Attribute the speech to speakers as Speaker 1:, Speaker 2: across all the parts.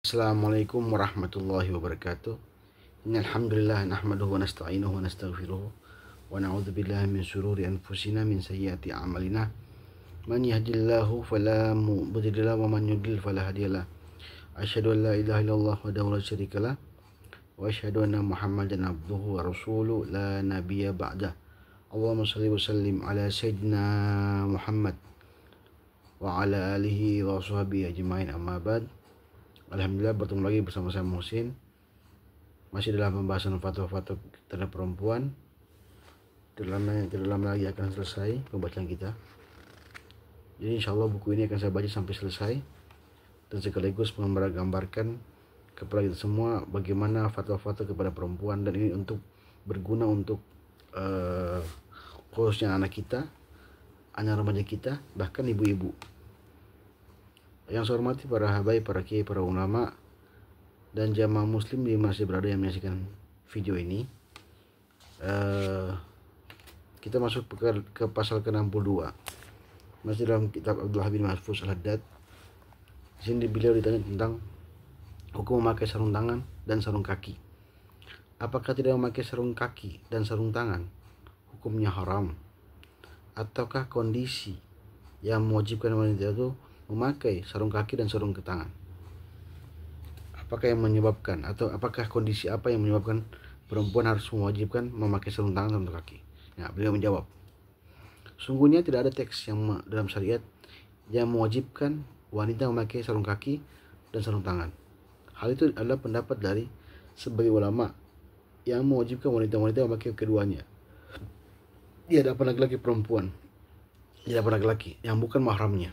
Speaker 1: Assalamualaikum warahmatullahi wabarakatuh. Innal hamdalillah nahmaduhu wa nasta'inuhu wa nastaghfiruh wa na'udzu billahi min shururi anfusina min sayyiati a'malina. Man yahdihillahu fala mudilla lahu wa man yudlil fala hadiyalah. Asyhadu an la ilaha illallah wahdahu la syarikalah wa asyhadu anna Muhammadan abduhu wa rasuluhu la nabiyya ba'dah. Allahumma shalli wa sallim ala sayyidina Muhammad wa ala alihi wa sahbihi ajmain, amma ba'd. Alhamdulillah, bertemu lagi bersama saya Muhsin, masih dalam pembahasan fatwa-fatwa terhadap perempuan. Tidak lama lagi akan selesai pembacaan kita. Jadi insya Allah buku ini akan saya baca sampai selesai dan sekaligus menggambarkan kepada kita semua bagaimana fatwa-fatwa kepada perempuan, dan ini untuk berguna untuk khususnya anak kita, anak remaja kita, bahkan ibu-ibu. Yang saya hormati para habaib, para kiai, para ulama, dan jamaah muslim di masjid berada yang menyaksikan video ini. Kita masuk ke pasal ke-62. Masih dalam kitab Abdullah bin Mahfuz Al-Haddad. Di sini beliau ditanya tentang hukum memakai sarung tangan dan sarung kaki. Apakah tidak memakai sarung kaki dan sarung tangan hukumnya haram? Ataukah kondisi yang mewajibkan wanita itu memakai sarung kaki dan sarung tangan? Apakah yang menyebabkan, atau apakah kondisi apa yang menyebabkan perempuan harus mewajibkan memakai sarung tangan dan sarung kaki? Nah, beliau menjawab, sungguhnya tidak ada teks yang dalam syariat yang mewajibkan wanita memakai sarung kaki dan sarung tangan. Hal itu adalah pendapat dari sebagai ulama yang mewajibkan wanita-wanita memakai keduanya di hadapan laki-laki perempuan, di hadapan laki-laki yang bukan mahramnya.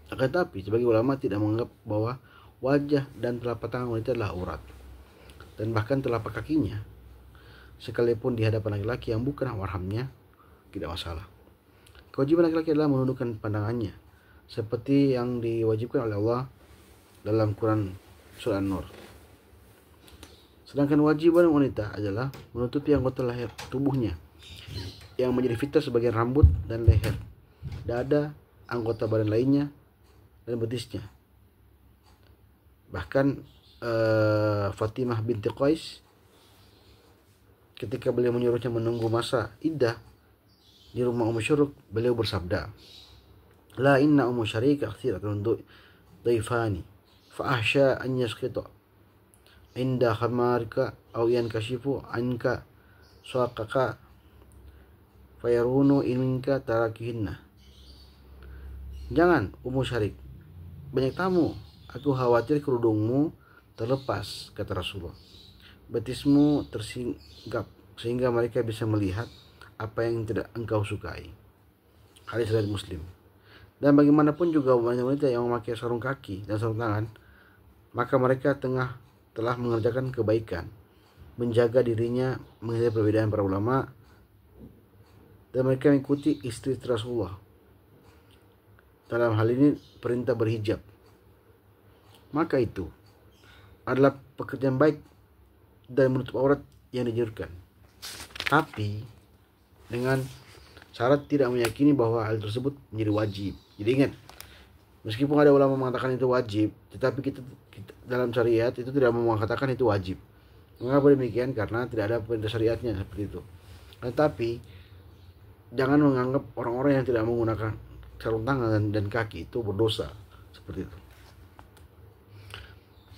Speaker 1: Akan tetapi sebagai ulama tidak menganggap bahwa wajah dan telapak tangan wanita adalah aurat, dan bahkan telapak kakinya sekalipun di hadapan laki-laki yang bukan mahramnya tidak masalah. Kewajiban laki-laki adalah menundukkan pandangannya seperti yang diwajibkan oleh Allah dalam Quran surah An-Nur. Sedangkan wajiban wanita adalah menutupi anggota leher tubuhnya yang menjadi fitrah sebagian rambut dan leher, dada, anggota badan lainnya, dan betisnya. Bahkan Fatimah binti Qais, ketika beliau menyuruhnya menunggu masa iddah di rumah Ummu Syuruk, beliau bersabda, la inna Ummu Syarika akhiratun dhaifani fa ahsya an yasqita inda khamarika aw yankashifu anka saqaka fayarunu inka tarakihinna. Jangan Ummu Syarik, banyak tamu, aku khawatir kerudungmu terlepas, kata Rasulullah. Betismu tersinggap sehingga mereka bisa melihat apa yang tidak engkau sukai. Hadis riwayat Muslim. Dan bagaimanapun juga wanita yang memakai sarung kaki dan sarung tangan, maka mereka telah mengerjakan kebaikan, menjaga dirinya, menghindari perbedaan para ulama, dan mereka mengikuti istri Rasulullah. Dalam hal ini perintah berhijab, maka itu adalah pekerjaan baik dan menutup aurat yang dianjurkan, tapi dengan syarat tidak meyakini bahwa hal tersebut menjadi wajib. Jadi ingat, meskipun ada ulama mengatakan itu wajib, tetapi kita dalam syariat itu tidak mau mengatakan itu wajib. Mengapa demikian? Karena tidak ada perintah syariatnya seperti itu. Tetapi jangan menganggap orang-orang yang tidak menggunakan sarung tangan dan kaki itu berdosa seperti itu.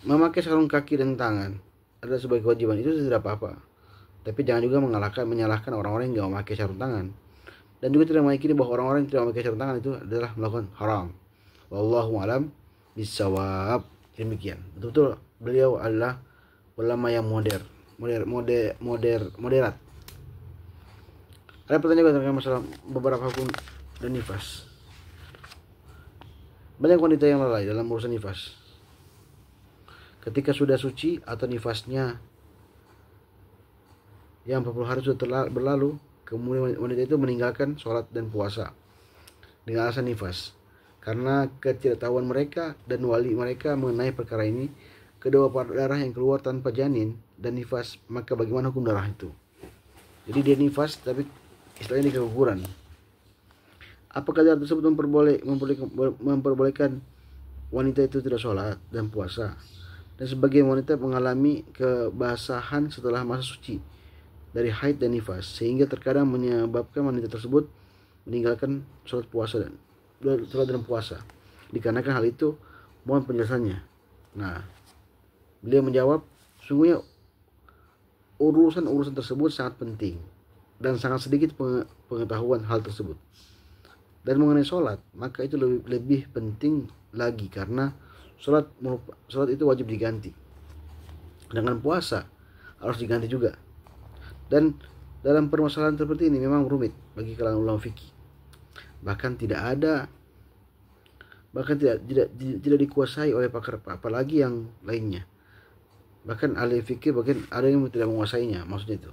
Speaker 1: Memakai sarung kaki dan tangan adalah sebagai kewajiban, itu tidak apa-apa. Tapi jangan juga menyalahkan orang-orang yang tidak memakai sarung tangan, dan juga tidak meyakini bahwa orang-orang yang tidak memakai sarung tangan itu adalah melakukan haram. Wallahu a'lam bishawab. Demikian. Betul-betul beliau adalah ulama yang moderat. Ada pertanyaan juga tentang masalah beberapa hukum dan nifas. Banyak wanita yang lalai dalam urusan nifas. Ketika sudah suci atau nifasnya yang 40 hari sudah berlalu, kemudian wanita itu meninggalkan sholat dan puasa dengan alasan nifas. Karena ketidaktahuan mereka dan wali mereka mengenai perkara ini, kedua darah yang keluar tanpa janin dan nifas, maka bagaimana hukum darah itu? Jadi dia nifas tapi istilahnya dia keguguran. Apakah darah tersebut memperbolehkan wanita itu tidak sholat dan puasa, dan sebagian wanita mengalami kebasahan setelah masa suci dari haid dan nifas, sehingga terkadang menyebabkan wanita tersebut meninggalkan sholat dan puasa. Dikarenakan hal itu, mohon penjelasannya. Nah, beliau menjawab, sungguhnya urusan tersebut sangat penting dan sangat sedikit pengetahuan hal tersebut. Dan mengenai sholat, maka itu lebih penting lagi, karena sholat itu wajib diganti. Dengan puasa harus diganti juga. Dan dalam permasalahan seperti ini memang rumit bagi kalangan ulama fikih. Bahkan tidak dikuasai oleh pakar, apalagi yang lainnya. Bahkan ahli fikih bagian ada yang tidak menguasainya, maksudnya itu.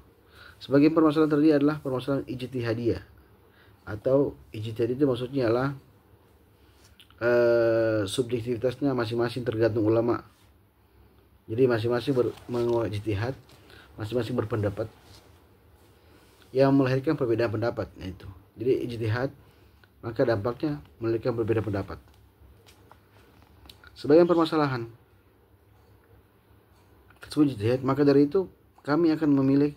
Speaker 1: Sebagian permasalahan tadi adalah permasalahan ijtihadiyah, atau ijtihad itu maksudnya adalah subjektivitasnya masing-masing tergantung ulama. Jadi masing-masing menguasai ijtihad, masing-masing berpendapat yang melahirkan perbedaan pendapat. Nah itu. Jadi ijtihad maka dampaknya melahirkan berbeda pendapat. Sebagian permasalahan tersebut ijtihad, maka dari itu kami akan memilih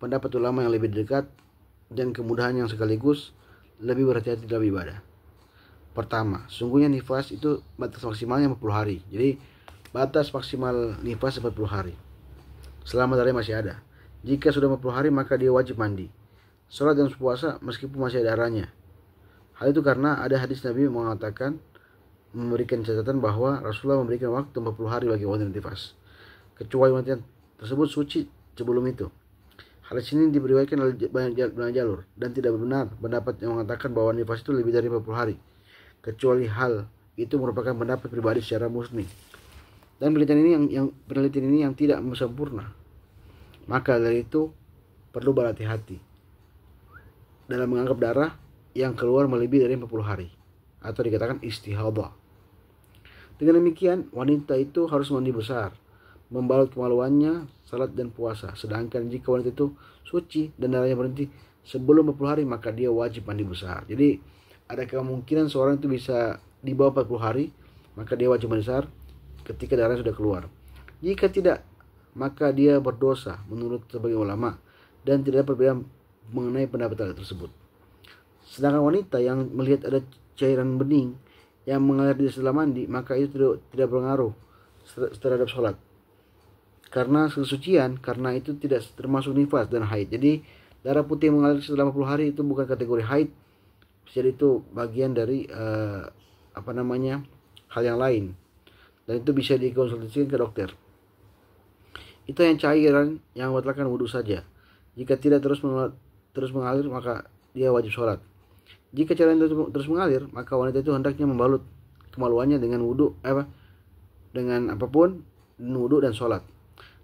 Speaker 1: pendapat ulama yang lebih dekat dan kemudahan yang sekaligus lebih berhati-hati dalam ibadah. Pertama, sungguhnya nifas itu batas maksimalnya 40 hari. Jadi batas maksimal nifas 40 hari. Selama darah masih ada. Jika sudah 40 hari maka dia wajib mandi, sholat dan puasa meskipun masih ada darahnya. Hal itu karena ada hadis Nabi mengatakan, memberikan catatan bahwa Rasulullah memberikan waktu 40 hari bagi wanita nifas, kecuali wanita tersebut suci sebelum itu. Hadis ini diriwayatkan oleh banyak jalur dan tidak benar pendapat yang mengatakan bahwa nifas itu lebih dari 40 hari, kecuali hal itu merupakan pendapat pribadi secara murni. Dan penelitian ini yang tidak sempurna. Maka dari itu perlu berhati-hati dalam menganggap darah yang keluar melebihi dari 40 hari, atau dikatakan istihadah. Dengan demikian, wanita itu harus mandi besar, membalut kemaluannya, salat dan puasa. Sedangkan jika wanita itu suci dan darahnya berhenti sebelum 40 hari, maka dia wajib mandi besar. Jadi ada kemungkinan seorang itu bisa di bawah 40 hari, maka dia wajib mandi besar ketika darahnya sudah keluar. Jika tidak, maka dia berdosa menurut sebagian ulama, dan tidak ada perbedaan mengenai pendapat tersebut. Sedangkan wanita yang melihat ada cairan bening yang mengalir di setelah mandi, maka itu tidak berpengaruh terhadap sholat, karena kesucian, karena itu tidak termasuk nifas dan haid. Jadi darah putih yang mengalir setelah 40 hari itu bukan kategori haid, jadi itu bagian dari hal yang lain, dan itu bisa dikonsultasikan ke dokter. Itu yang cairan yang membatalkan wudhu saja. Jika tidak terus mengalir, maka dia wajib sholat. Jika cairan terus mengalir, maka wanita itu hendaknya membalut kemaluannya dengan dengan apapun, wudhu dan sholat.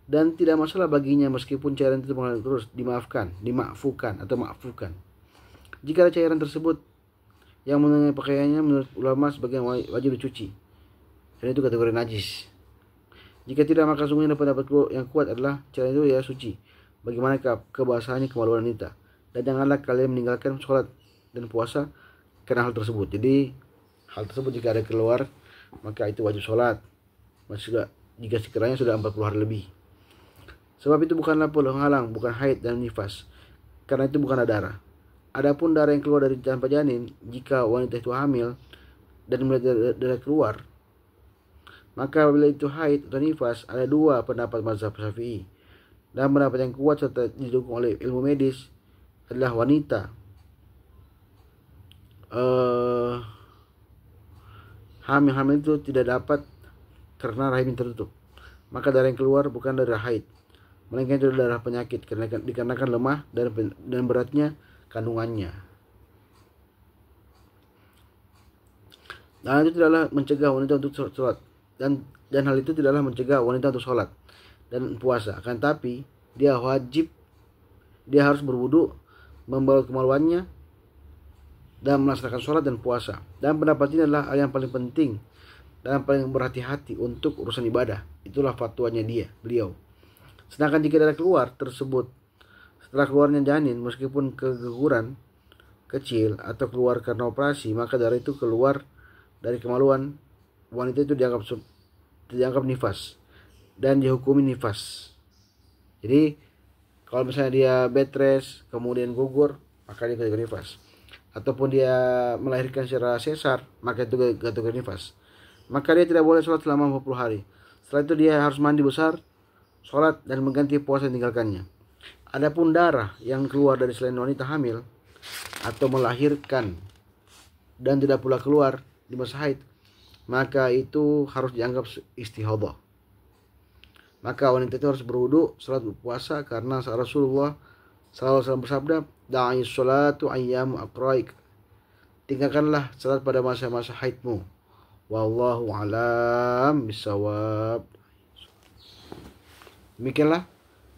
Speaker 1: Dan tidak masalah baginya meskipun cairan itu mengalir terus, dimaafkan atau maafkan. Jika ada cairan tersebut yang mengenai pakaiannya, menurut ulama sebagian wajib dicuci, dan itu kategori najis. Jika tidak, maka sungguhnya pendapat yang kuat adalah cairan itu ya suci. Bagaimana kebasahannya kemaluan wanita. Dan janganlah kalian meninggalkan sholat dan puasa karena hal tersebut. Jadi hal tersebut jika ada keluar, maka itu wajib sholat, jika sekiranya sudah 40 hari lebih. Sebab itu bukanlah penghalang, bukan haid dan nifas, karena itu bukanlah darah. Adapun darah yang keluar dari tanpa janin, jika wanita itu hamil dan melihat darah keluar, maka bila itu haid atau nifas, ada dua pendapat mazhab Syafi'i. Dan pendapat yang kuat serta didukung oleh ilmu medis adalah wanita hamil itu tidak dapat karena rahim tertutup. Maka darah yang keluar bukan darah haid, melainkan itu darah penyakit, dikarenakan lemah dan beratnya kandungannya. Dan itu tidaklah mencegah wanita untuk sholat, dan hal itu tidaklah mencegah wanita untuk sholat dan puasa. Akan tapi dia harus berwudu, membalut kemaluannya, dan melaksanakan sholat dan puasa. Dan pendapat ini adalah hal yang paling penting dan paling berhati-hati untuk urusan ibadah. Itulah fatwanya beliau. Sedangkan jika darah keluar tersebut setelah keluarnya janin, meskipun keguguran kecil atau keluar karena operasi, maka darah itu keluar dari kemaluan wanita itu dianggap nifas dan dihukumi nifas. Jadi kalau misalnya dia bed rest kemudian gugur, maka dia juga nifas. Ataupun dia melahirkan secara sesar, maka itu juga nifas. Maka dia tidak boleh sholat selama 40 hari. Setelah itu dia harus mandi besar, sholat dan mengganti puasa yang tinggalkannya. Adapun darah yang keluar dari selain wanita hamil atau melahirkan dan tidak pula keluar di masa haid, maka itu harus dianggap istihadah. Maka wanita itu harus berwudu, salat, berpuasa, karena Rasulullah SAW bersabda, da'i sholatu ayyamu aqraik, tinggalkanlah salat pada masa-masa haidmu. Wallahu alam bisawab. Demikianlah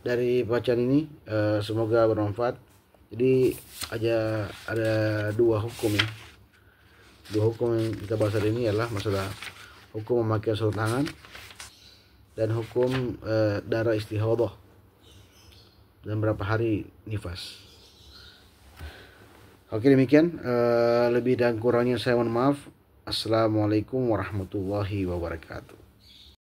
Speaker 1: dari bacaan ini, semoga bermanfaat. Jadi ada dua hukum ya. Dua hukum yang kita bahas hari ini adalah masalah hukum memakai sarung tangan dan hukum darah istihadah dan berapa hari nifas. Oke, demikian, lebih dan kurangnya saya mohon maaf. Assalamualaikum warahmatullahi wabarakatuh.